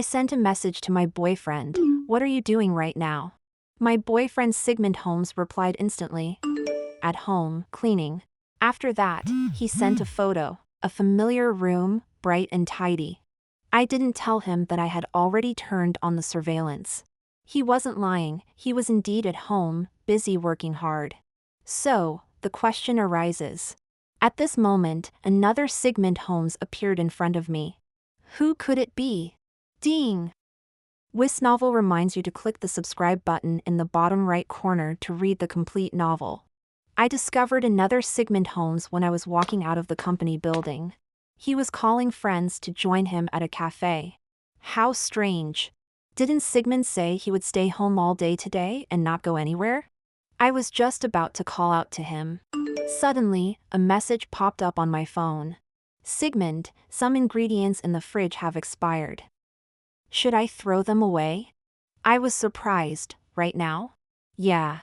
I sent a message to my boyfriend. What are you doing right now? My boyfriend Sigmund Holmes replied instantly. At home, cleaning. After that, he sent a photo. A familiar room, bright and tidy. I didn't tell him that I had already turned on the surveillance. He wasn't lying, he was indeed at home, busy working hard. So, the question arises. At this moment, another Sigmund Holmes appeared in front of me. Who could it be? Ding! This novel reminds you to click the subscribe button in the bottom right corner to read the complete novel. I discovered another Sigmund Holmes when I was walking out of the company building. He was calling friends to join him at a cafe. How strange. Didn't Sigmund say he would stay home all day today and not go anywhere? I was just about to call out to him. Suddenly, a message popped up on my phone. Sigmund, some ingredients in the fridge have expired. Should I throw them away? I was surprised. Right now? Yeah.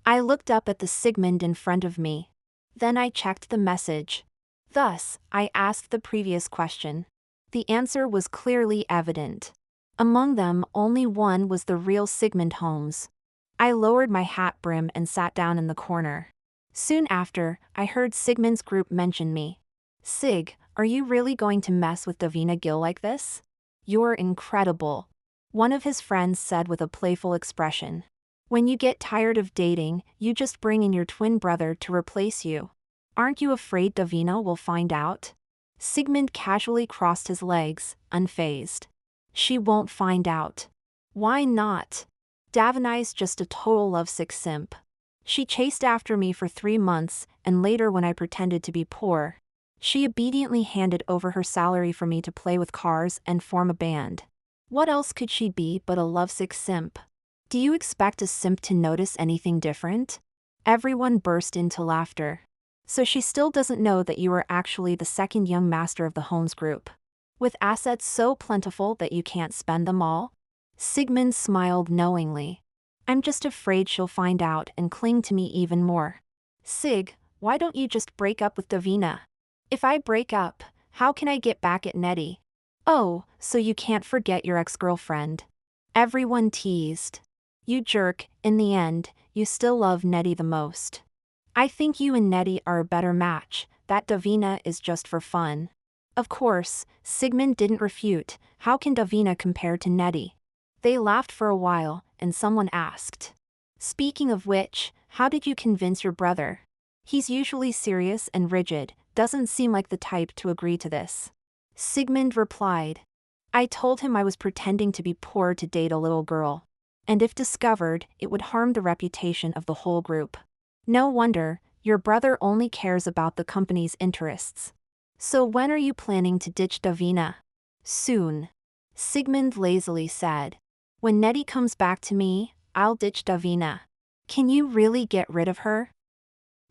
I looked up at the Sigmund in front of me. Then I checked the message. Thus, I asked the previous question. The answer was clearly evident. Among them, only one was the real Sigmund Holmes. I lowered my hat brim and sat down in the corner. Soon after, I heard Sigmund's group mention me. Sig, are you really going to mess with Davina Gill like this? You're incredible. One of his friends said with a playful expression. When you get tired of dating, you just bring in your twin brother to replace you. Aren't you afraid Davina will find out? Sigmund casually crossed his legs, unfazed. She won't find out. Why not? Davina's just a total lovesick simp. She chased after me for 3 months, and later when I pretended to be poor, she obediently handed over her salary for me to play with cars and form a band. What else could she be but a lovesick simp? Do you expect a simp to notice anything different? Everyone burst into laughter. So she still doesn't know that you are actually the second young master of the Holmes Group. With assets so plentiful that you can't spend them all? Sigmund smiled knowingly. I'm just afraid she'll find out and cling to me even more. Sig, why don't you just break up with Davina? If I break up, how can I get back at Nettie? Oh, so you can't forget your ex-girlfriend. Everyone teased. You jerk, in the end, you still love Nettie the most. I think you and Nettie are a better match, that Davina is just for fun. Of course, Sigmund didn't refute, how can Davina compare to Nettie? They laughed for a while, and someone asked. Speaking of which, how did you convince your brother? He's usually serious and rigid, doesn't seem like the type to agree to this. Sigmund replied. I told him I was pretending to be poor to date a little girl. And if discovered, it would harm the reputation of the whole group. No wonder, your brother only cares about the company's interests. So when are you planning to ditch Davina? Soon. Sigmund lazily said. When Nettie comes back to me, I'll ditch Davina. Can you really get rid of her?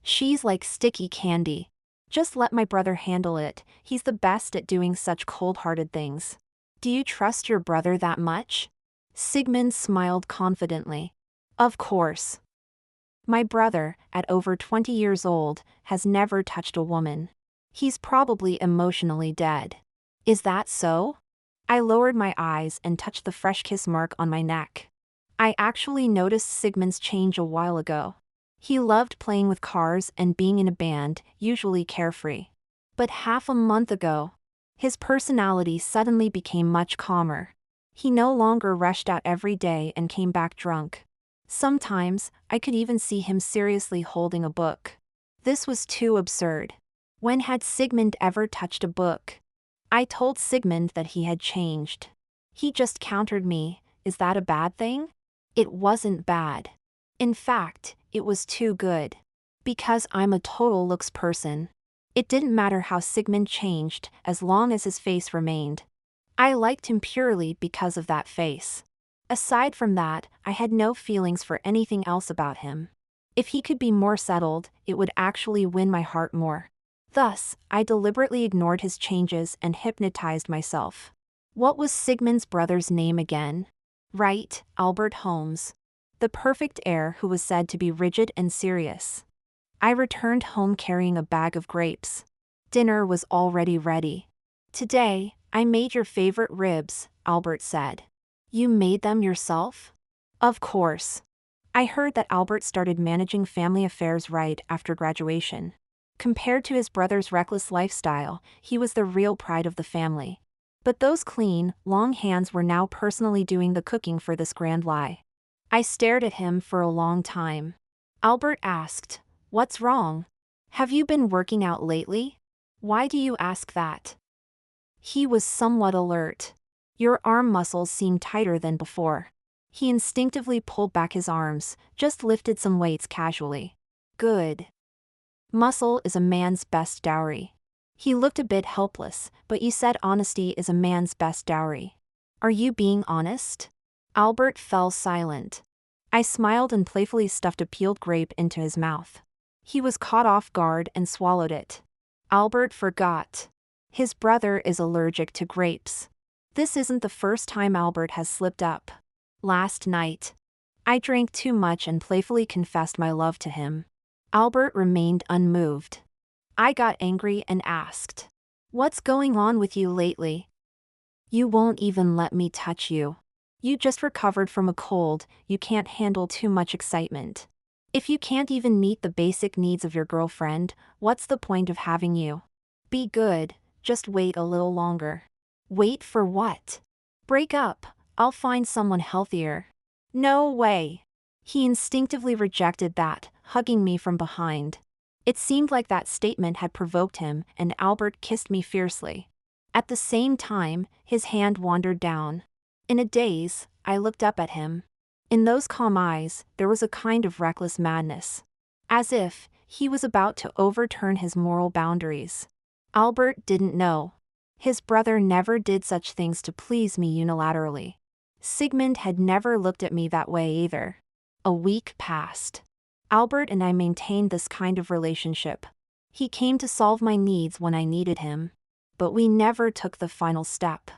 She's like sticky candy. Just let my brother handle it, he's the best at doing such cold-hearted things. Do you trust your brother that much? Sigmund smiled confidently. Of course. My brother, at over 20 years old, has never touched a woman. He's probably emotionally dead. Is that so? I lowered my eyes and touched the fresh kiss mark on my neck. I actually noticed Sigmund's change a while ago. He loved playing with cars and being in a band, usually carefree. But half a month ago, his personality suddenly became much calmer. He no longer rushed out every day and came back drunk. Sometimes, I could even see him seriously holding a book. This was too absurd. When had Sigmund ever touched a book? I told Sigmund that he had changed. He just countered me, is that a bad thing? It wasn't bad. In fact, it was too good. Because I'm a total looks person. It didn't matter how Sigmund changed, as long as his face remained. I liked him purely because of that face. Aside from that, I had no feelings for anything else about him. If he could be more settled, it would actually win my heart more. Thus, I deliberately ignored his changes and hypnotized myself. What was Sigmund's brother's name again? Right, Albert Holmes. The perfect heir who was said to be rigid and serious. I returned home carrying a bag of grapes. Dinner was already ready. Today, I made your favorite ribs, Albert said. You made them yourself? Of course. I heard that Albert started managing family affairs right after graduation. Compared to his brother's reckless lifestyle, he was the real pride of the family. But those clean, long hands were now personally doing the cooking for this grand lie. I stared at him for a long time. Albert asked, "What's wrong? Have you been working out lately? Why do you ask that?" He was somewhat alert. Your arm muscles seem tighter than before. He instinctively pulled back his arms, just lifted some weights casually. Good. Muscle is a man's best dowry. He looked a bit helpless, but you said honesty is a man's best dowry. Are you being honest? Albert fell silent. I smiled and playfully stuffed a peeled grape into his mouth. He was caught off guard and swallowed it. Albert forgot. His brother is allergic to grapes. This isn't the first time Albert has slipped up. Last night, I drank too much and playfully confessed my love to him. Albert remained unmoved. I got angry and asked, "What's going on with you lately? You won't even let me touch you. You just recovered from a cold, you can't handle too much excitement. If you can't even meet the basic needs of your girlfriend, what's the point of having you? Be good, just wait a little longer." Wait for what? Break up, I'll find someone healthier. No way. He instinctively rejected that, hugging me from behind. It seemed like that statement had provoked him, and Albert kissed me fiercely. At the same time, his hand wandered down. In a daze, I looked up at him. In those calm eyes, there was a kind of reckless madness. As if he was about to overturn his moral boundaries. Albert didn't know. His brother never did such things to please me unilaterally. Sigmund had never looked at me that way either. A week passed. Albert and I maintained this kind of relationship. He came to solve my needs when I needed him. But we never took the final step.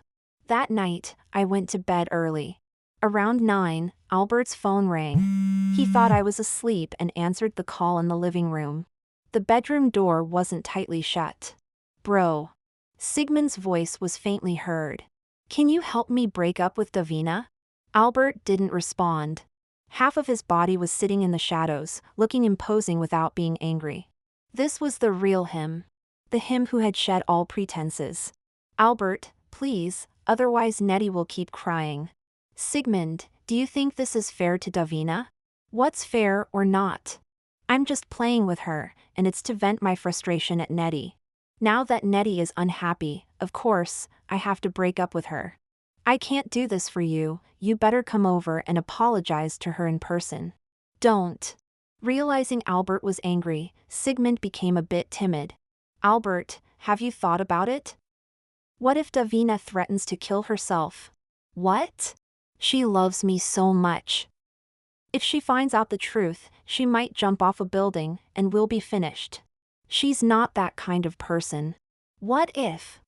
That night, I went to bed early. Around 9, Albert's phone rang. He thought I was asleep and answered the call in the living room. The bedroom door wasn't tightly shut. Bro. Sigmund's voice was faintly heard. Can you help me break up with Davina? Albert didn't respond. Half of his body was sitting in the shadows, looking imposing without being angry. This was the real him. The him who had shed all pretenses. Albert, please, otherwise Nettie will keep crying. Sigmund, do you think this is fair to Davina? What's fair or not? I'm just playing with her, and it's to vent my frustration at Nettie. Now that Nettie is unhappy, of course, I have to break up with her. I can't do this for you, you better come over and apologize to her in person. Don't. Realizing Albert was angry, Sigmund became a bit timid. Albert, have you thought about it? What if Davina threatens to kill herself? What? She loves me so much. If she finds out the truth, she might jump off a building, and we'll be finished. She's not that kind of person. What if?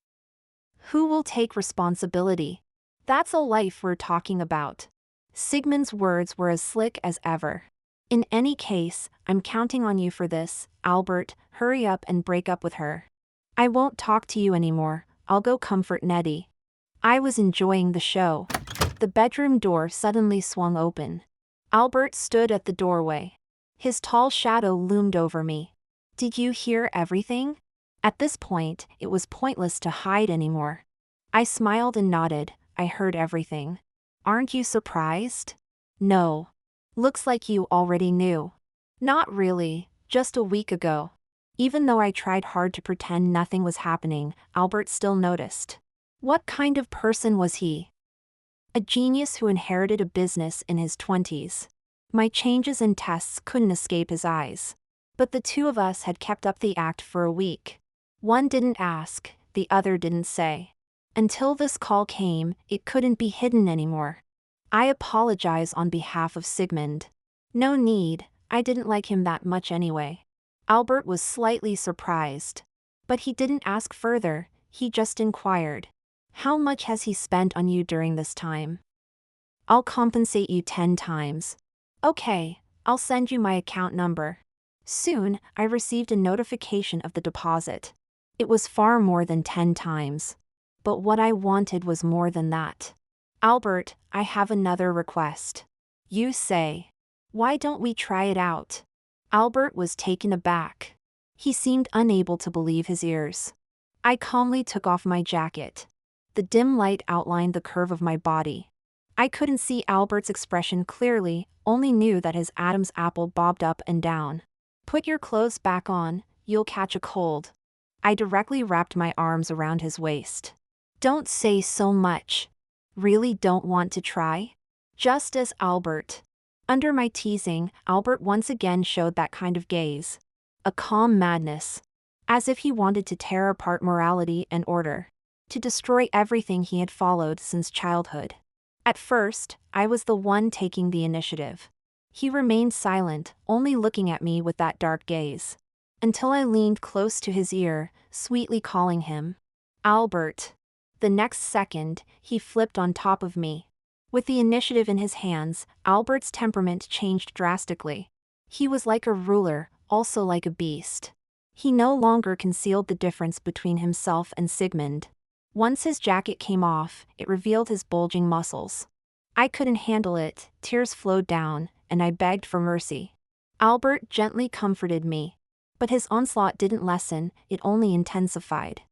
Who will take responsibility? That's a life we're talking about. Sigmund's words were as slick as ever. In any case, I'm counting on you for this, Albert, hurry up and break up with her. I won't talk to you anymore, I'll go comfort Nettie. I was enjoying the show. The bedroom door suddenly swung open. Albert stood at the doorway. His tall shadow loomed over me. Did you hear everything? At this point, it was pointless to hide anymore. I smiled and nodded, I heard everything. Aren't you surprised? No. Looks like you already knew. Not really, just a week ago. Even though I tried hard to pretend nothing was happening, Albert still noticed. What kind of person was he? A genius who inherited a business in his 20s. My changes and tests couldn't escape his eyes. But the two of us had kept up the act for a week. One didn't ask, the other didn't say. Until this call came, it couldn't be hidden anymore. I apologize on behalf of Sigmund. No need, I didn't like him that much anyway. Albert was slightly surprised. But he didn't ask further, he just inquired. How much has he spent on you during this time? I'll compensate you 10 times. Okay, I'll send you my account number. Soon, I received a notification of the deposit. It was far more than 10 times. But what I wanted was more than that. Albert, I have another request. You say. Why don't we try it out? Albert was taken aback. He seemed unable to believe his ears. I calmly took off my jacket. The dim light outlined the curve of my body. I couldn't see Albert's expression clearly, only knew that his Adam's apple bobbed up and down. Put your clothes back on, you'll catch a cold. I directly wrapped my arms around his waist. Don't say so much. Really don't want to try? Just as Albert. Under my teasing, Albert once again showed that kind of gaze. A calm madness. As if he wanted to tear apart morality and order. To destroy everything he had followed since childhood. At first, I was the one taking the initiative. He remained silent, only looking at me with that dark gaze. Until I leaned close to his ear, sweetly calling him. Albert. The next second, he flipped on top of me. With the initiative in his hands, Albert's temperament changed drastically. He was like a ruler, also like a beast. He no longer concealed the difference between himself and Sigmund. Once his jacket came off, it revealed his bulging muscles. I couldn't handle it, tears flowed down, and I begged for mercy. Albert gently comforted me. But his onslaught didn't lessen, it only intensified.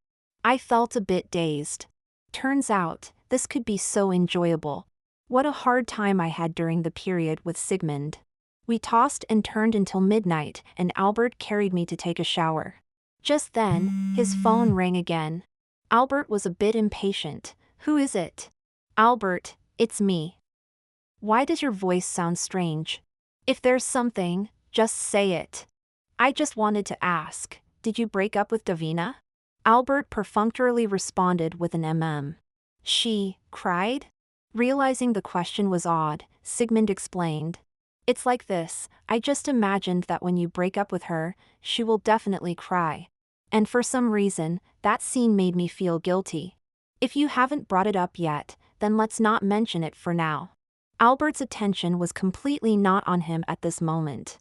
I felt a bit dazed. Turns out, this could be so enjoyable. What a hard time I had during the period with Sigmund. We tossed and turned until midnight, and Albert carried me to take a shower. Just then, his phone rang again. Albert was a bit impatient. Who is it? Albert, it's me. Why does your voice sound strange? If there's something, just say it. I just wanted to ask, did you break up with Davina? Albert perfunctorily responded with an She cried? Realizing the question was odd, Sigmund explained. It's like this, I just imagined that when you break up with her, she will definitely cry. And for some reason, that scene made me feel guilty. If you haven't brought it up yet, then let's not mention it for now. Albert's attention was completely not on him at this moment.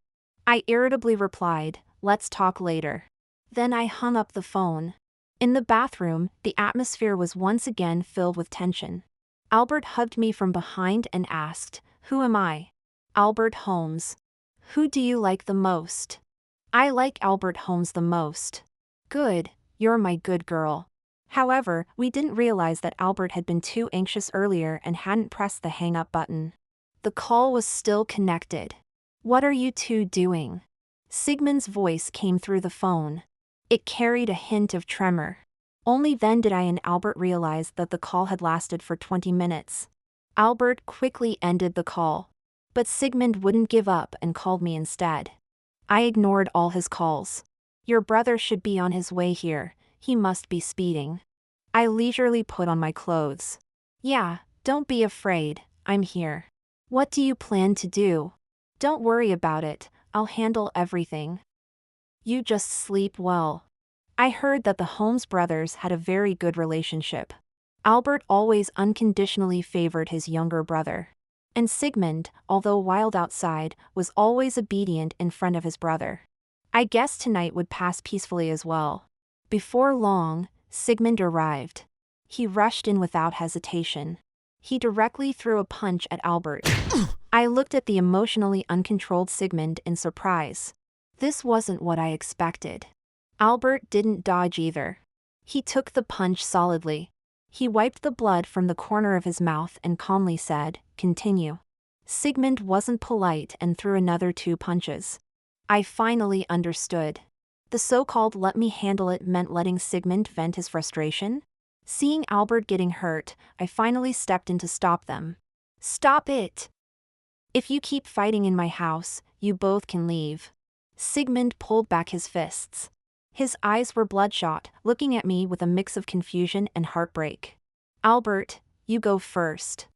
I irritably replied, let's talk later. Then I hung up the phone. In the bathroom, the atmosphere was once again filled with tension. Albert hugged me from behind and asked, who am I? Albert Holmes. Who do you like the most? I like Albert Holmes the most. Good, you're my good girl. However, we didn't realize that Albert had been too anxious earlier and hadn't pressed the hang-up button. The call was still connected. What are you two doing? Sigmund's voice came through the phone. It carried a hint of tremor. Only then did I and Albert realize that the call had lasted for 20 minutes. Albert quickly ended the call. But Sigmund wouldn't give up and called me instead. I ignored all his calls. Your brother should be on his way here, he must be speeding. I leisurely put on my clothes. Yeah, don't be afraid, I'm here. What do you plan to do? Don't worry about it, I'll handle everything. You just sleep well. I heard that the Holmes brothers had a very good relationship. Albert always unconditionally favored his younger brother. And Sigmund, although wild outside, was always obedient in front of his brother. I guessed tonight would pass peacefully as well. Before long, Sigmund arrived. He rushed in without hesitation. He directly threw a punch at Albert. I looked at the emotionally uncontrolled Sigmund in surprise. This wasn't what I expected. Albert didn't dodge either. He took the punch solidly. He wiped the blood from the corner of his mouth and calmly said, "Continue." Sigmund wasn't polite and threw another 2 punches. I finally understood. The so-called "let me handle it" meant letting Sigmund vent his frustration. Seeing Albert getting hurt, I finally stepped in to stop them. Stop it! If you keep fighting in my house, you both can leave. Sigmund pulled back his fists. His eyes were bloodshot, looking at me with a mix of confusion and heartbreak. Albert, you go first.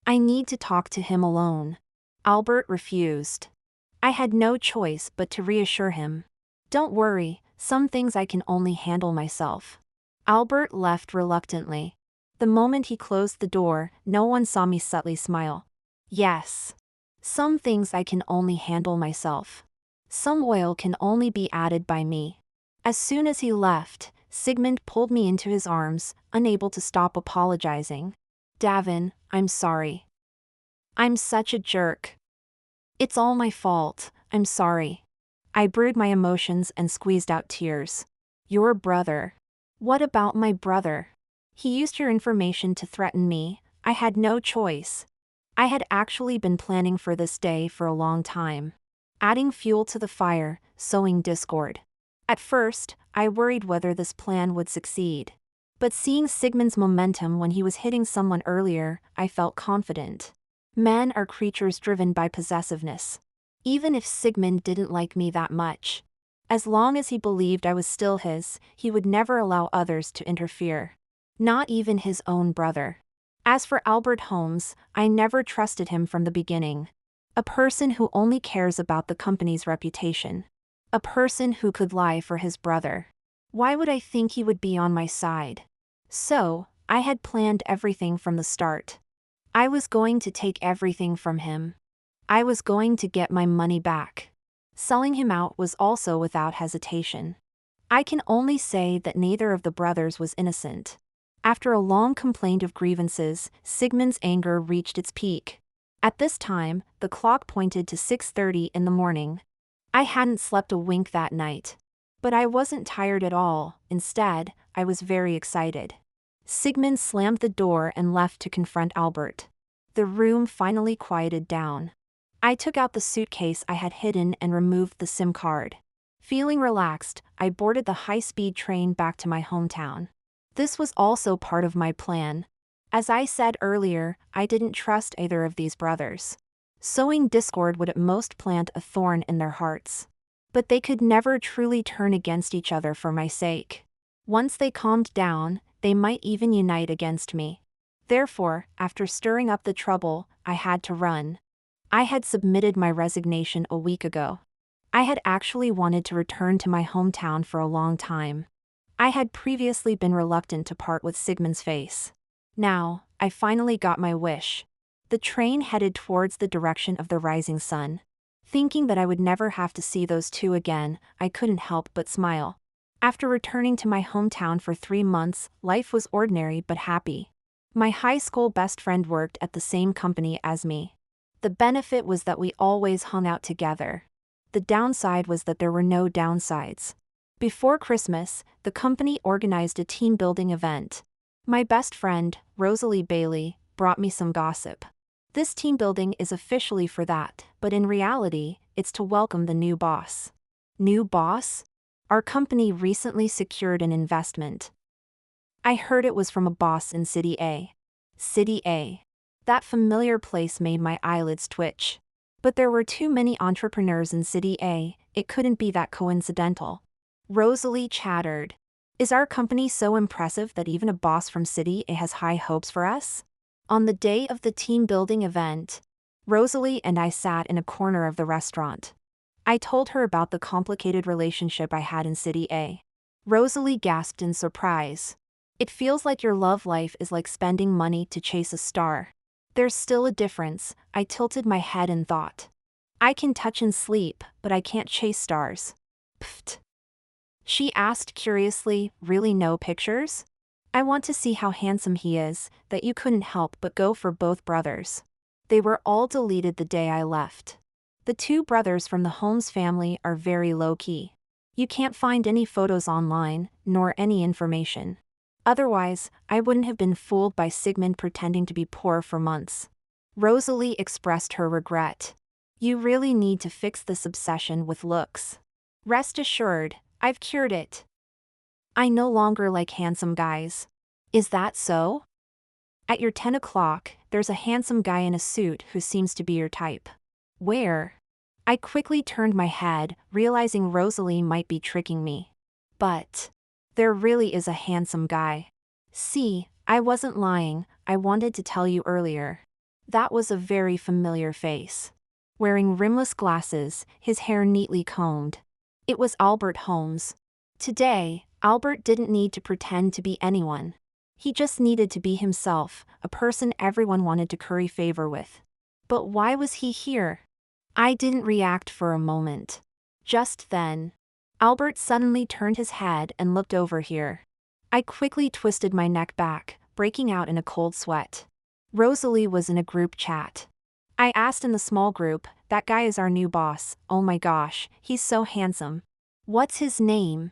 I need to talk to him alone. Albert refused. I had no choice but to reassure him. Don't worry, some things I can only handle myself. Albert left reluctantly. The moment he closed the door, no one saw me subtly smile. Yes. Some things I can only handle myself. Some oil can only be added by me. As soon as he left, Sigmund pulled me into his arms, unable to stop apologizing. Davin, I'm sorry. I'm such a jerk. It's all my fault, I'm sorry. I brewed my emotions and squeezed out tears. Your brother. What about my brother? He used your information to threaten me. I had no choice. I had actually been planning for this day for a long time. Adding fuel to the fire, sowing discord. At first, I worried whether this plan would succeed. But seeing Sigmund's momentum when he was hitting someone earlier, I felt confident. Men are creatures driven by possessiveness. Even if Sigmund didn't like me that much, as long as he believed I was still his, he would never allow others to interfere. Not even his own brother. As for Albert Holmes, I never trusted him from the beginning. A person who only cares about the company's reputation. A person who could lie for his brother. Why would I think he would be on my side? So, I had planned everything from the start. I was going to take everything from him. I was going to get my money back. Selling him out was also without hesitation. I can only say that neither of the brothers was innocent. After a long complaint of grievances, Sigmund's anger reached its peak. At this time, the clock pointed to 6:30 in the morning. I hadn't slept a wink that night. But I wasn't tired at all, instead, I was very excited. Sigmund slammed the door and left to confront Albert. The room finally quieted down. I took out the suitcase I had hidden and removed the SIM card. Feeling relaxed, I boarded the high-speed train back to my hometown. This was also part of my plan. As I said earlier, I didn't trust either of these brothers. Sowing discord would at most plant a thorn in their hearts. But they could never truly turn against each other for my sake. Once they calmed down, they might even unite against me. Therefore, after stirring up the trouble, I had to run. I had submitted my resignation a week ago. I had actually wanted to return to my hometown for a long time. I had previously been reluctant to part with Sigmund's face. Now, I finally got my wish. The train headed towards the direction of the rising sun. Thinking that I would never have to see those two again, I couldn't help but smile. After returning to my hometown for 3 months, life was ordinary but happy. My high school best friend worked at the same company as me. The benefit was that we always hung out together. The downside was that there were no downsides. Before Christmas, the company organized a team-building event. My best friend, Rosalie Bailey, brought me some gossip. This team building is officially for that, but in reality, it's to welcome the new boss. New boss? Our company recently secured an investment. I heard it was from a boss in City A. City A. That familiar place made my eyelids twitch. But there were too many entrepreneurs in City A, it couldn't be that coincidental. Rosalie chattered. Is our company so impressive that even a boss from City A has high hopes for us? On the day of the team-building event, Rosalie and I sat in a corner of the restaurant. I told her about the complicated relationship I had in City A. Rosalie gasped in surprise. It feels like your love life is like spending money to chase a star. There's still a difference, I tilted my head in thought. I can touch and sleep, but I can't chase stars. Pfft. She asked curiously, really no pictures? I want to see how handsome he is, that you couldn't help but go for both brothers. They were all deleted the day I left. The two brothers from the Holmes family are very low-key. You can't find any photos online, nor any information. Otherwise, I wouldn't have been fooled by Sigmund pretending to be poor for months. Rosalie expressed her regret. You really need to fix this obsession with looks. Rest assured, I've cured it. I no longer like handsome guys. Is that so? At your 10 o'clock, there's a handsome guy in a suit who seems to be your type. Where? I quickly turned my head, realizing Rosalie might be tricking me. But there really is a handsome guy. See, I wasn't lying, I wanted to tell you earlier. That was a very familiar face. Wearing rimless glasses, his hair neatly combed. It was Albert Holmes. Today, Albert didn't need to pretend to be anyone. He just needed to be himself, a person everyone wanted to curry favor with. But why was he here? I didn't react for a moment. Just then, Albert suddenly turned his head and looked over here. I quickly twisted my neck back, breaking out in a cold sweat. Rosalie was in a group chat. I asked in the small group, that guy is our new boss, oh my gosh, he's so handsome. What's his name?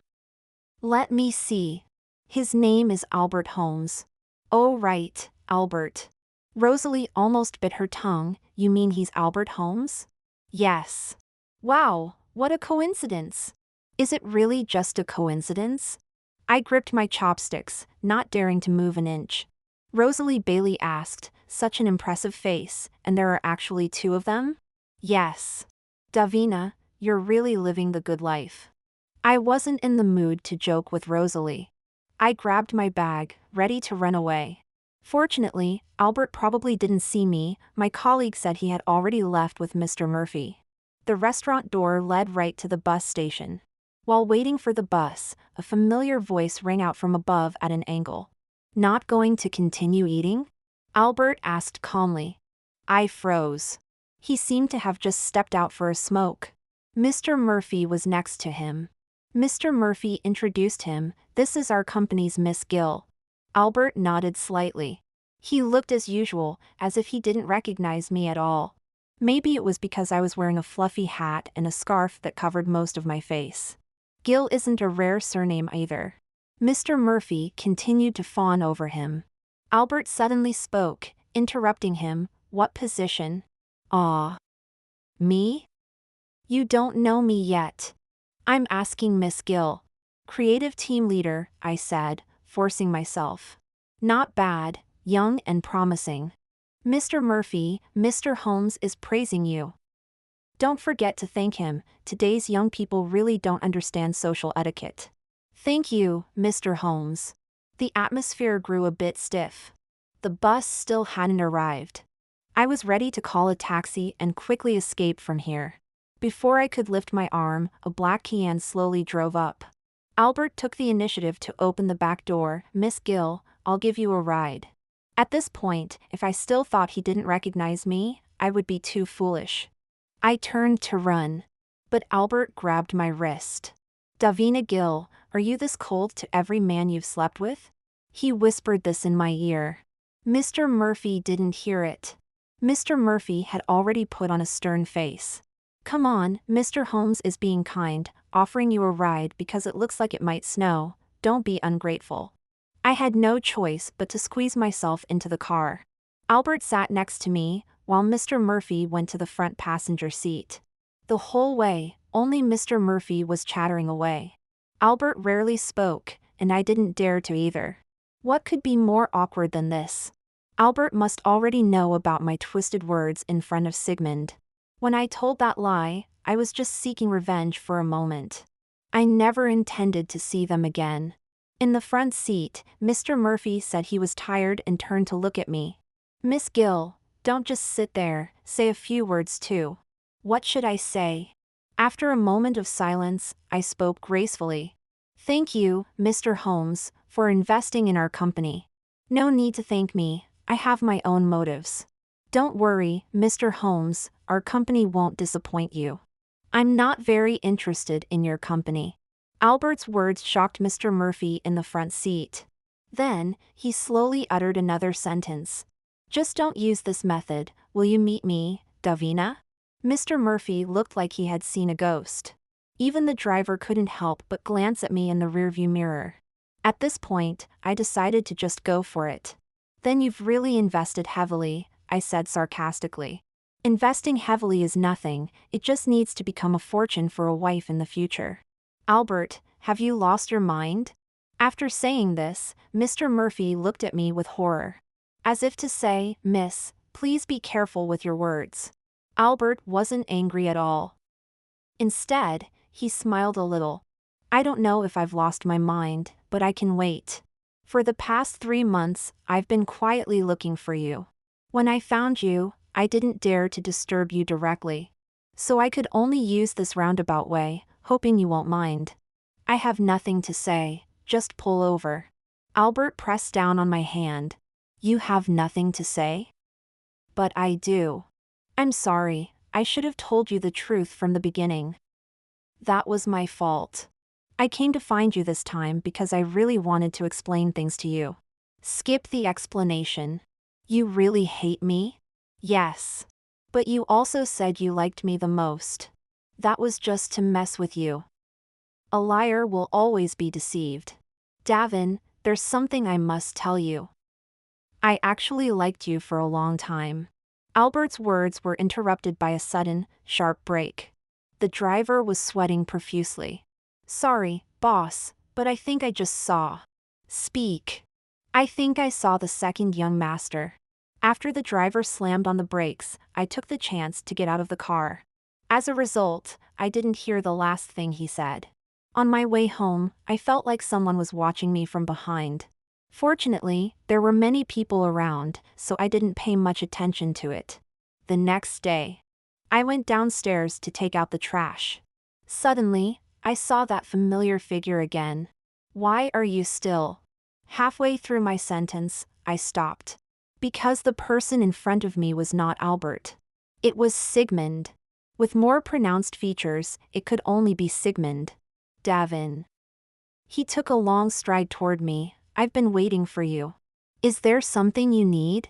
Let me see. His name is Albert Holmes. Oh right, Albert. Rosalie almost bit her tongue, you mean he's Albert Holmes? Yes. Wow, what a coincidence. Is it really just a coincidence? I gripped my chopsticks, not daring to move an inch. Rosalie Bailey asked, such an impressive face, and there are actually two of them? Yes. Davina, you're really living the good life. I wasn't in the mood to joke with Rosalie. I grabbed my bag, ready to run away. Fortunately, Albert probably didn't see me, my colleague said he had already left with Mr. Murphy. The restaurant door led right to the bus station. While waiting for the bus, a familiar voice rang out from above at an angle. Not going to continue eating? Albert asked calmly. I froze. He seemed to have just stepped out for a smoke. Mr. Murphy was next to him. Mr. Murphy introduced him, this is our company's Miss Gill. Albert nodded slightly. He looked as usual, as if he didn't recognize me at all. Maybe it was because I was wearing a fluffy hat and a scarf that covered most of my face. Gill isn't a rare surname either. Mr. Murphy continued to fawn over him. Albert suddenly spoke, interrupting him, what position? Ah. Me? You don't know me yet. I'm asking Miss Gill. Creative team leader, I said, forcing myself. Not bad, young and promising. Mr. Murphy, Mr. Holmes is praising you. Don't forget to thank him, today's young people really don't understand social etiquette. Thank you, Mr. Holmes. The atmosphere grew a bit stiff. The bus still hadn't arrived. I was ready to call a taxi and quickly escape from here. Before I could lift my arm, a black Cayenne slowly drove up. Albert took the initiative to open the back door. Miss Gill, I'll give you a ride. At this point, if I still thought he didn't recognize me, I would be too foolish. I turned to run. But Albert grabbed my wrist. Davina Gill, are you this cold to every man you've slept with? He whispered this in my ear. Mr. Murphy didn't hear it. Mr. Murphy had already put on a stern face. Come on, Mr. Holmes is being kind, offering you a ride because it looks like it might snow, don't be ungrateful. I had no choice but to squeeze myself into the car. Albert sat next to me, while Mr. Murphy went to the front passenger seat. The whole way, only Mr. Murphy was chattering away. Albert rarely spoke, and I didn't dare to either. What could be more awkward than this? Albert must already know about my twisted words in front of Sigmund. When I told that lie, I was just seeking revenge for a moment. I never intended to see them again. In the front seat, Mr. Murphy said he was tired and turned to look at me. Miss Gill, don't just sit there, say a few words too. What should I say? After a moment of silence, I spoke gracefully. Thank you, Mr. Holmes, for investing in our company. No need to thank me, I have my own motives. Don't worry, Mr. Holmes, our company won't disappoint you. I'm not very interested in your company. Albert's words shocked Mr. Murphy in the front seat. Then, he slowly uttered another sentence. Just don't use this method, will you meet me, Davina? Mr. Murphy looked like he had seen a ghost. Even the driver couldn't help but glance at me in the rearview mirror. At this point, I decided to just go for it. Then you've really invested heavily, I said sarcastically. Investing heavily is nothing, it just needs to become a fortune for a wife in the future. Albert, have you lost your mind? After saying this, Mr. Murphy looked at me with horror. As if to say, Miss, please be careful with your words. Albert wasn't angry at all. Instead, he smiled a little. I don't know if I've lost my mind, but I can wait. For the past 3 months, I've been quietly looking for you. When I found you, I didn't dare to disturb you directly. So I could only use this roundabout way, hoping you won't mind. I have nothing to say, just pull over. Albert pressed down on my hand. You have nothing to say? But I do. I'm sorry, I should have told you the truth from the beginning. That was my fault. I came to find you this time because I really wanted to explain things to you. Skip the explanation. You really hate me? Yes. But you also said you liked me the most. That was just to mess with you. A liar will always be deceived. Davin, there's something I must tell you. I actually liked you for a long time. Albert's words were interrupted by a sudden, sharp break. The driver was sweating profusely. Sorry, boss, but I think I just saw. Speak. I think I saw the second young master. After the driver slammed on the brakes, I took the chance to get out of the car. As a result, I didn't hear the last thing he said. On my way home, I felt like someone was watching me from behind. Fortunately, there were many people around, so I didn't pay much attention to it. The next day, I went downstairs to take out the trash. Suddenly, I saw that familiar figure again. Why are you still? Halfway through my sentence, I stopped. Because the person in front of me was not Albert. It was Sigmund. With more pronounced features, it could only be Sigmund. Davin. He took a long stride toward me. I've been waiting for you. Is there something you need?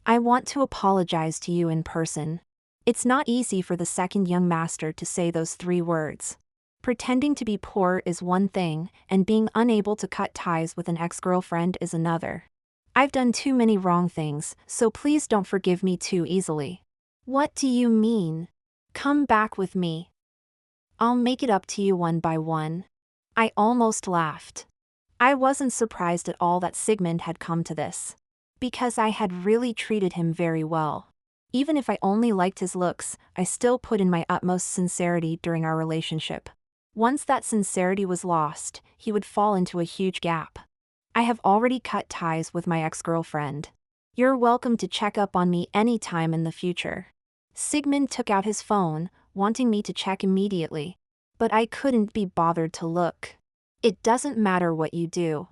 I want to apologize to you in person. It's not easy for the second young master to say those 3 words. Pretending to be poor is one thing, and being unable to cut ties with an ex-girlfriend is another. I've done too many wrong things, so please don't forgive me too easily. What do you mean? Come back with me. I'll make it up to you one by one. I almost laughed. I wasn't surprised at all that Sigmund had come to this. Because I had really treated him very well. Even if I only liked his looks, I still put in my utmost sincerity during our relationship. Once that sincerity was lost, he would fall into a huge gap. I have already cut ties with my ex-girlfriend. You're welcome to check up on me anytime in the future. Sigmund took out his phone, wanting me to check immediately. But I couldn't be bothered to look. It doesn't matter what you do.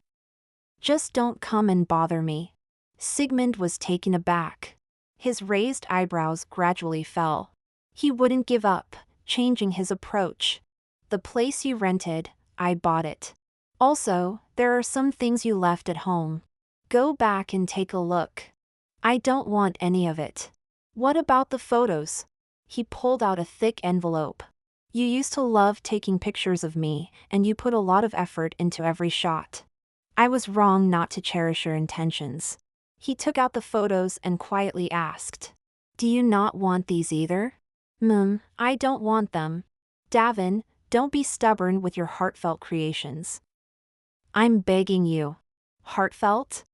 Just don't come and bother me. Sigmund was taken aback. His raised eyebrows gradually fell. He wouldn't give up, changing his approach. The place you rented, I bought it. Also, there are some things you left at home. Go back and take a look. I don't want any of it. What about the photos? He pulled out a thick envelope. You used to love taking pictures of me, and you put a lot of effort into every shot. I was wrong not to cherish your intentions. He took out the photos and quietly asked, Do you not want these either? I don't want them. Davin, don't be stubborn with your heartfelt creations. I'm begging you. Heartfelt?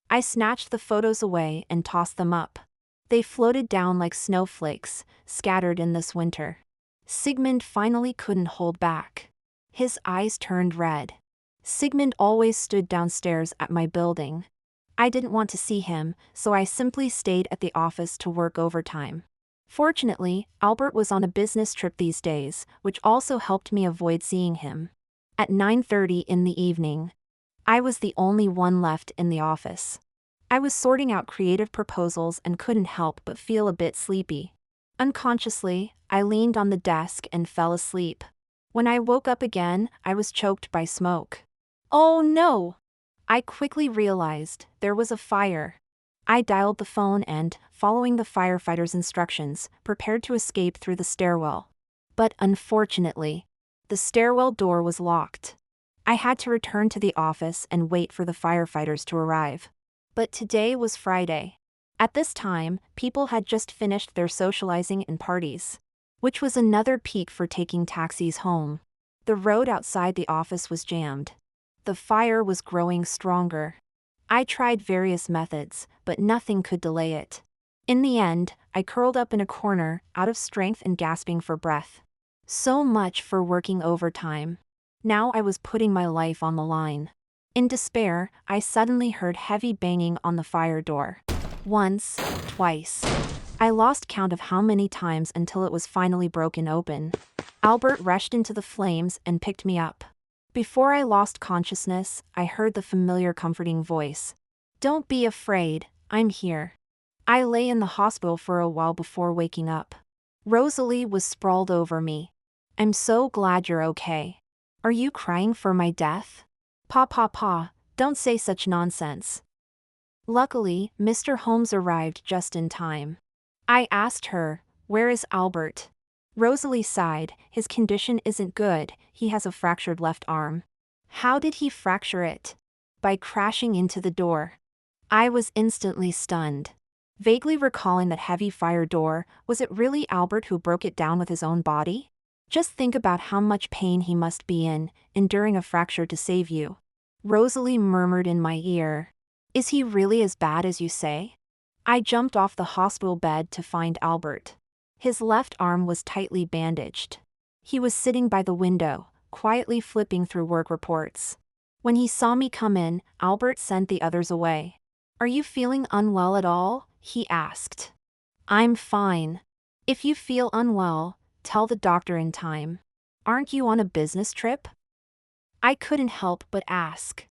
I snatched the photos away and tossed them up. They floated down like snowflakes, scattered in this winter. Sigmund finally couldn't hold back. His eyes turned red. Sigmund always stood downstairs at my building. I didn't want to see him, so I simply stayed at the office to work overtime. Fortunately, Albert was on a business trip these days, which also helped me avoid seeing him. At 9:30 in the evening, I was the only one left in the office. I was sorting out creative proposals and couldn't help but feel a bit sleepy. Unconsciously, I leaned on the desk and fell asleep. When I woke up again, I was choked by smoke. Oh no! I quickly realized there was a fire. I dialed the phone and, following the firefighter's instructions, prepared to escape through the stairwell. But unfortunately, the stairwell door was locked. I had to return to the office and wait for the firefighters to arrive. But today was Friday. At this time, people had just finished their socializing and parties, which was another peak for taking taxis home. The road outside the office was jammed. The fire was growing stronger. I tried various methods, but nothing could delay it. In the end, I curled up in a corner, out of strength and gasping for breath. So much for working overtime. Now I was putting my life on the line. In despair, I suddenly heard heavy banging on the fire door. Once, twice. I lost count of how many times until it was finally broken open. Albert rushed into the flames and picked me up. Before I lost consciousness, I heard the familiar comforting voice. Don't be afraid, I'm here. I lay in the hospital for a while before waking up. Rosalie was sprawled over me. I'm so glad you're okay. Are you crying for my death? Pa, don't say such nonsense. Luckily, Mr. Holmes arrived just in time. I asked her, "Where is Albert?" Rosalie sighed. "His condition isn't good, he has a fractured left arm." "How did he fracture it?" "By crashing into the door." I was instantly stunned. Vaguely recalling that heavy fire door, was it really Albert who broke it down with his own body? Just think about how much pain he must be in, enduring a fracture to save you. Rosalie murmured in my ear, "Is he really as bad as you say?" I jumped off the hospital bed to find Albert. His left arm was tightly bandaged. He was sitting by the window, quietly flipping through work reports. When he saw me come in, Albert sent the others away. "Are you feeling unwell at all?" he asked. "I'm fine." "If you feel unwell, tell the doctor in time." "Aren't you on a business trip?" I couldn't help but ask.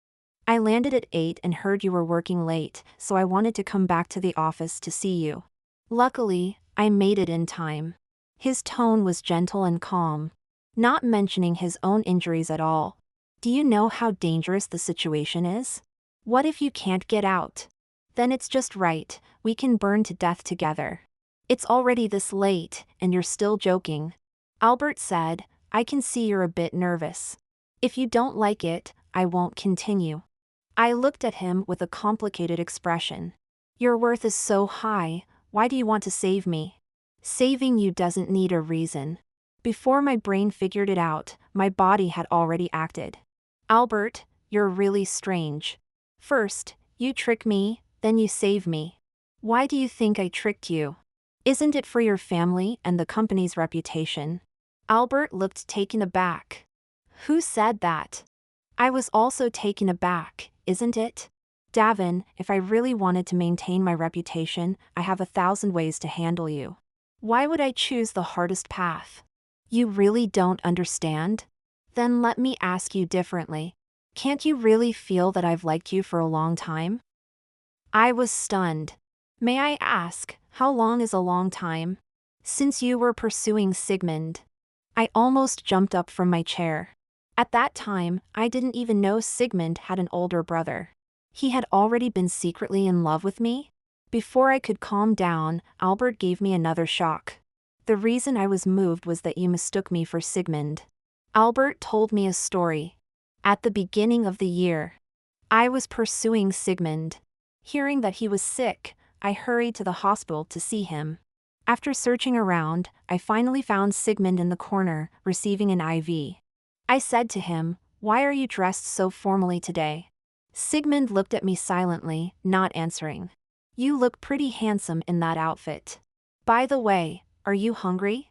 "I landed at 8 and heard you were working late, so I wanted to come back to the office to see you." Luckily, I made it in time. His tone was gentle and calm, not mentioning his own injuries at all. "Do you know how dangerous the situation is? What if you can't get out? Then it's just right, we can burn to death together." "It's already this late, and you're still joking." Albert said, "I can see you're a bit nervous. If you don't like it, I won't continue." I looked at him with a complicated expression. "Your worth is so high, why do you want to save me?" "Saving you doesn't need a reason." Before my brain figured it out, my body had already acted. "Albert, you're really strange. First, you trick me, then you save me. Why do you think I tricked you? Isn't it for your family and the company's reputation?" Albert looked taken aback. "Who said that?" I was also taken aback. "Isn't it? Davin, if I really wanted to maintain my reputation, I have 1,000 ways to handle you. Why would I choose the hardest path?" "You really don't understand? Then let me ask you differently. Can't you really feel that I've liked you for a long time?" I was stunned. "May I ask, how long is a long time?" "Since you were pursuing Sigmund." I almost jumped up from my chair. At that time, I didn't even know Sigmund had an older brother. He had already been secretly in love with me? Before I could calm down, Albert gave me another shock. "The reason I was moved was that you mistook me for Sigmund." Albert told me a story. At the beginning of the year, I was pursuing Sigmund. Hearing that he was sick, I hurried to the hospital to see him. After searching around, I finally found Sigmund in the corner, receiving an IV. I said to him, "Why are you dressed so formally today?" Sigmund looked at me silently, not answering. "You look pretty handsome in that outfit. By the way, are you hungry?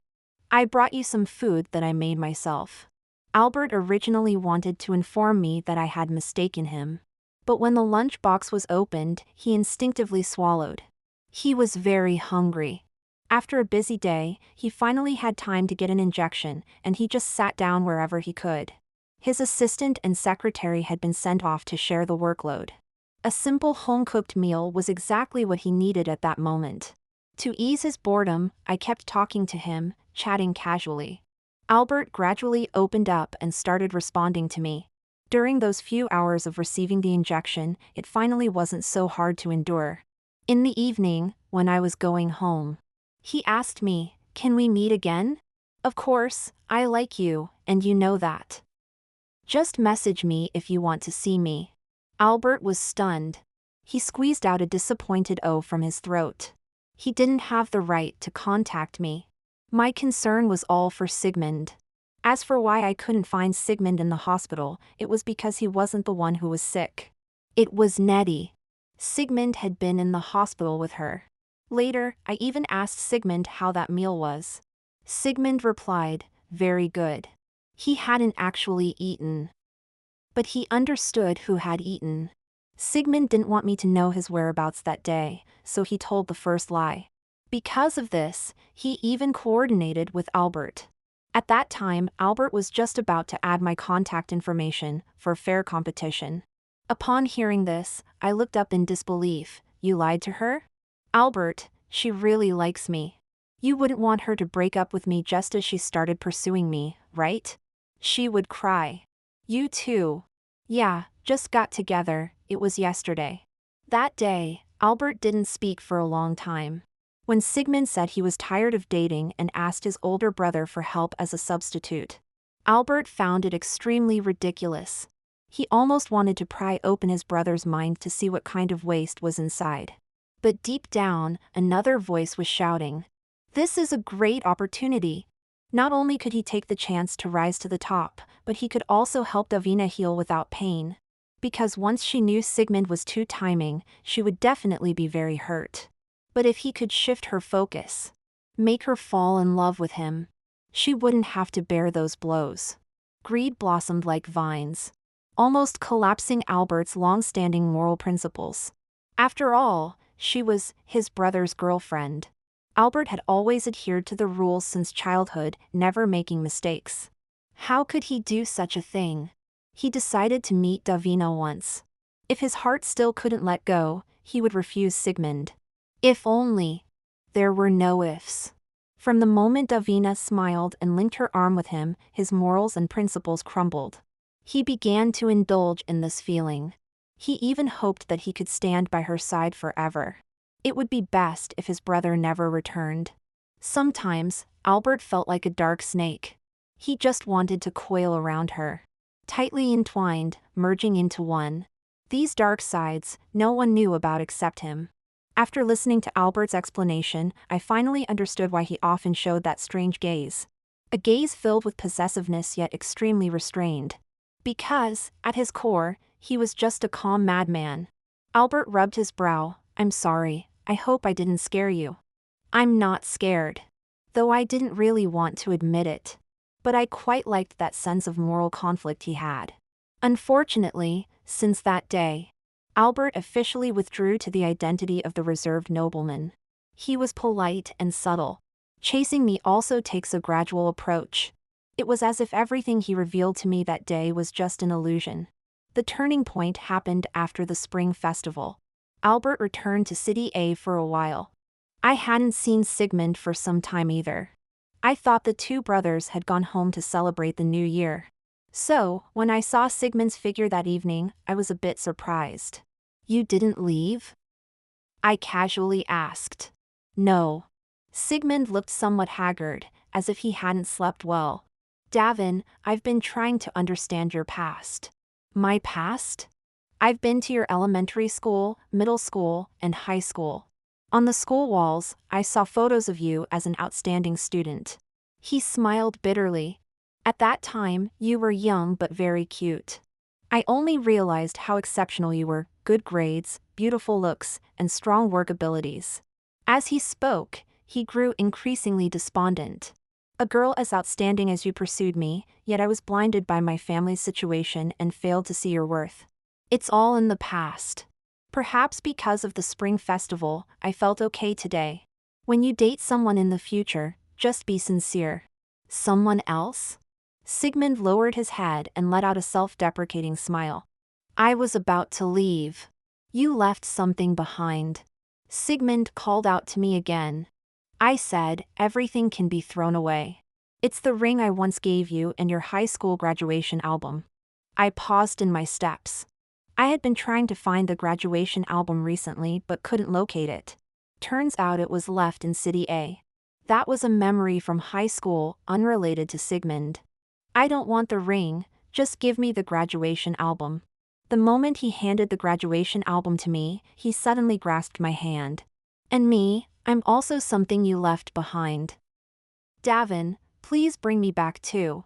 I brought you some food that I made myself." Albert originally wanted to inform me that I had mistaken him. But when the lunchbox was opened, he instinctively swallowed. He was very hungry. After a busy day, he finally had time to get an injection, and he just sat down wherever he could. His assistant and secretary had been sent off to share the workload. A simple home-cooked meal was exactly what he needed at that moment. To ease his boredom, I kept talking to him, chatting casually. Albert gradually opened up and started responding to me. During those few hours of receiving the injection, it finally wasn't so hard to endure. In the evening, when I was going home, he asked me, "Can we meet again? Of course, I like you, and you know that. Just message me if you want to see me." Albert was stunned. He squeezed out a disappointed O from his throat. He didn't have the right to contact me. My concern was all for Sigmund. As for why I couldn't find Sigmund in the hospital, it was because he wasn't the one who was sick. It was Nettie. Sigmund had been in the hospital with her. Later, I even asked Sigmund how that meal was. Sigmund replied, "Very good." He hadn't actually eaten. But he understood who had eaten. Sigmund didn't want me to know his whereabouts that day, so he told the first lie. Because of this, he even coordinated with Albert. At that time, Albert was just about to add my contact information for fair competition. Upon hearing this, I looked up in disbelief. "You lied to her?" "Albert, she really likes me. You wouldn't want her to break up with me just as she started pursuing me, right? She would cry." "You too." "Yeah, just got together, it was yesterday." That day, Albert didn't speak for a long time. When Sigmund said he was tired of dating and asked his older brother for help as a substitute, Albert found it extremely ridiculous. He almost wanted to pry open his brother's mind to see what kind of waste was inside. But deep down, another voice was shouting, "This is a great opportunity." Not only could he take the chance to rise to the top, but he could also help Davina heal without pain. Because once she knew Sigmund was too timing, she would definitely be very hurt. But if he could shift her focus, make her fall in love with him, she wouldn't have to bear those blows. Greed blossomed like vines, almost collapsing Albert's long-standing moral principles. After all, she was his brother's girlfriend. Albert had always adhered to the rules since childhood, never making mistakes. How could he do such a thing? He decided to meet Davina once. If his heart still couldn't let go, he would refuse Sigmund. If only. There were no ifs. From the moment Davina smiled and linked her arm with him, his morals and principles crumbled. He began to indulge in this feeling. He even hoped that he could stand by her side forever. It would be best if his brother never returned. Sometimes, Albert felt like a dark snake. He just wanted to coil around her, tightly entwined, merging into one. These dark sides, no one knew about except him. After listening to Albert's explanation, I finally understood why he often showed that strange gaze. A gaze filled with possessiveness yet extremely restrained. Because, at his core, he was just a calm madman. Albert rubbed his brow. "I'm sorry, I hope I didn't scare you." "I'm not scared." Though I didn't really want to admit it. But I quite liked that sense of moral conflict he had. Unfortunately, since that day, Albert officially withdrew to the identity of the reserved nobleman. He was polite and subtle. Chasing me also takes a gradual approach. It was as if everything he revealed to me that day was just an illusion. The turning point happened after the spring festival. Albert returned to City A for a while. I hadn't seen Sigmund for some time either. I thought the two brothers had gone home to celebrate the new year. So, when I saw Sigmund's figure that evening, I was a bit surprised. "You didn't leave?" I casually asked. "No." Sigmund looked somewhat haggard, as if he hadn't slept well. "Davin, I've been trying to understand your past." "My past?" "I've been to your elementary school, middle school, and high school. On the school walls, I saw photos of you as an outstanding student." He smiled bitterly. "At that time, you were young but very cute. I only realized how exceptional you were, good grades, beautiful looks, and strong work abilities." As he spoke, he grew increasingly despondent. "A girl as outstanding as you pursued me, yet I was blinded by my family's situation and failed to see your worth. It's all in the past. Perhaps because of the spring festival, I felt okay today. When you date someone in the future, just be sincere." "Someone else?" Sigmund lowered his head and let out a self-deprecating smile. "I was about to leave. You left something behind." Sigmund called out to me again. I said, "Everything can be thrown away. It's the ring I once gave you and your high school graduation album." I paused in my steps. I had been trying to find the graduation album recently but couldn't locate it. Turns out it was left in City A. That was a memory from high school, unrelated to Sigmund. "I don't want the ring, just give me the graduation album." The moment he handed the graduation album to me, he suddenly grasped my hand. "And me, I'm also something you left behind. Davin, please bring me back too."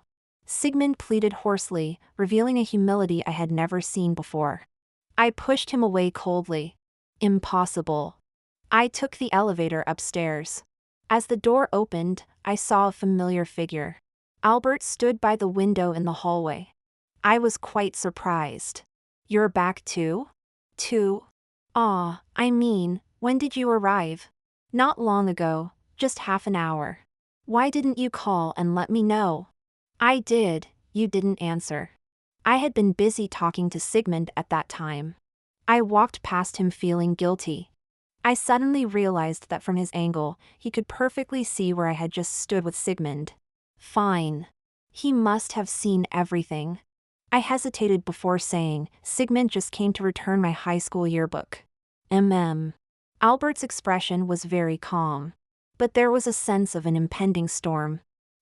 Sigmund pleaded hoarsely, revealing a humility I had never seen before. I pushed him away coldly. "Impossible." I took the elevator upstairs. As the door opened, I saw a familiar figure. Albert stood by the window in the hallway. I was quite surprised. "You're back too?" I mean, when did you arrive?" "Not long ago, just half an hour." "Why didn't you call and let me know?" "I did, you didn't answer." I had been busy talking to Sigmund at that time. I walked past him feeling guilty. I suddenly realized that from his angle, he could perfectly see where I had just stood with Sigmund. Fine. He must have seen everything. I hesitated before saying, "Sigmund just came to return my high school yearbook." Albert's expression was very calm. But there was a sense of an impending storm.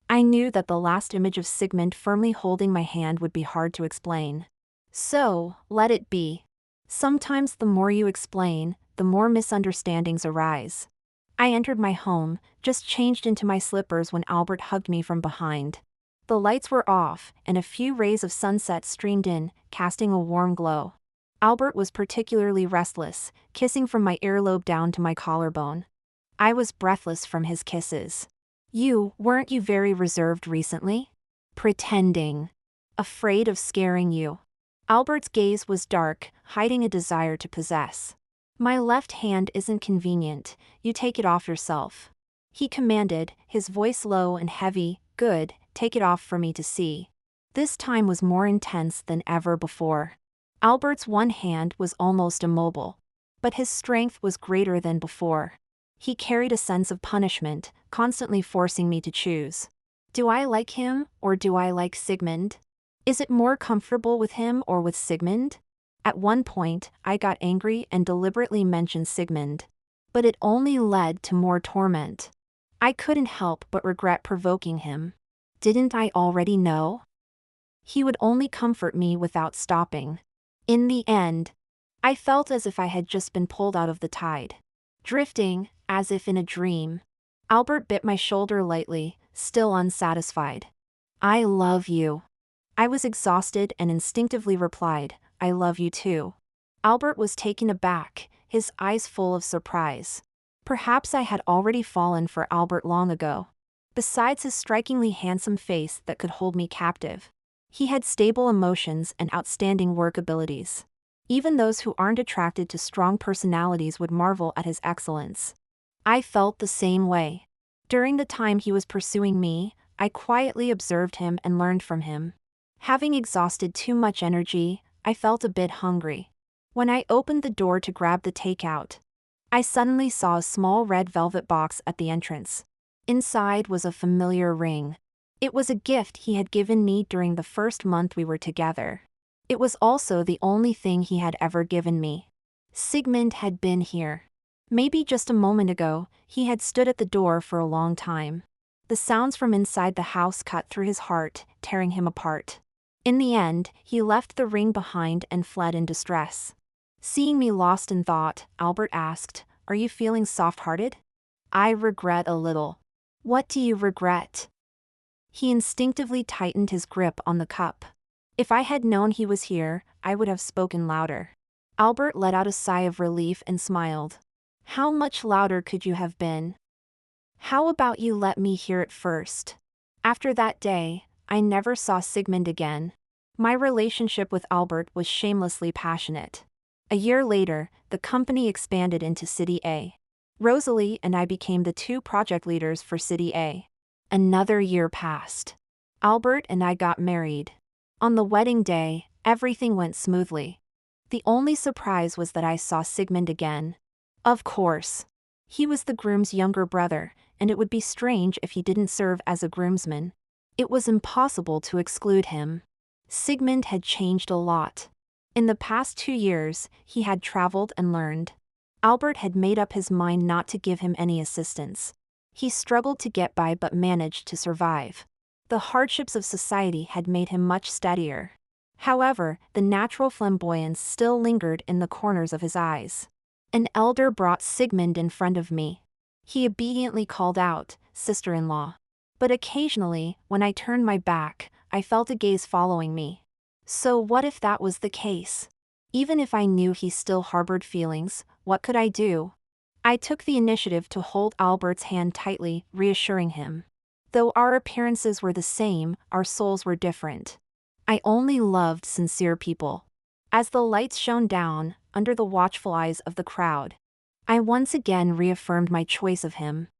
I knew that the last image of Sigmund firmly holding my hand would be hard to explain. So, let it be. Sometimes the more you explain, the more misunderstandings arise. I entered my home, just changed into my slippers when Albert hugged me from behind. The lights were off, and a few rays of sunset streamed in, casting a warm glow. Albert was particularly restless, kissing from my earlobe down to my collarbone. I was breathless from his kisses. Weren't you very reserved recently? Pretending. Afraid of scaring you. Albert's gaze was dark, hiding a desire to possess. My left hand isn't convenient, you take it off yourself. He commanded, his voice low and heavy. Good, take it off for me to see. This time was more intense than ever before. Albert's one hand was almost immobile. But his strength was greater than before. He carried a sense of punishment, constantly forcing me to choose. Do I like him, or do I like Sigmund? Is it more comfortable with him or with Sigmund? At one point, I got angry and deliberately mentioned Sigmund. But it only led to more torment. I couldn't help but regret provoking him. Didn't I already know? He would only comfort me without stopping. In the end, I felt as if I had just been pulled out of the tide. Drifting, as if in a dream. Albert bit my shoulder lightly, still unsatisfied. I love you. I was exhausted and instinctively replied, I love you too. Albert was taken aback, his eyes full of surprise. Perhaps I had already fallen for Albert long ago. Besides his strikingly handsome face that could hold me captive, he had stable emotions and outstanding work abilities. Even those who aren't attracted to strong personalities would marvel at his excellence. I felt the same way. During the time he was pursuing me, I quietly observed him and learned from him. Having exhausted too much energy, I felt a bit hungry. When I opened the door to grab the takeout, I suddenly saw a small red velvet box at the entrance. Inside was a familiar ring. It was a gift he had given me during the first month we were together. It was also the only thing he had ever given me. Sigmund had been here. Maybe just a moment ago, he had stood at the door for a long time. The sounds from inside the house cut through his heart, tearing him apart. In the end, he left the ring behind and fled in distress. Seeing me lost in thought, Albert asked, Are you feeling soft-hearted? I regret a little. What do you regret? He instinctively tightened his grip on the cup. If I had known he was here, I would have spoken louder. Albert let out a sigh of relief and smiled. How much louder could you have been? How about you let me hear it first? After that day, I never saw Sigmund again. My relationship with Albert was shamelessly passionate. A year later, the company expanded into City A. Rosalie and I became the two project leaders for City A. Another year passed. Albert and I got married. On the wedding day, everything went smoothly. The only surprise was that I saw Sigmund again. Of course. He was the groom's younger brother, and it would be strange if he didn't serve as a groomsman. It was impossible to exclude him. Sigmund had changed a lot. In the past 2 years, he had traveled and learned. Albert had made up his mind not to give him any assistance. He struggled to get by but managed to survive. The hardships of society had made him much steadier. However, the natural flamboyance still lingered in the corners of his eyes. An elder brought Sigmund in front of me. He obediently called out, "Sister-in-law." But occasionally, when I turned my back, I felt a gaze following me. So what if that was the case? Even if I knew he still harbored feelings, what could I do? I took the initiative to hold Albert's hand tightly, reassuring him. Though our appearances were the same, our souls were different. I only loved sincere people. As the lights shone down, under the watchful eyes of the crowd, I once again reaffirmed my choice of him.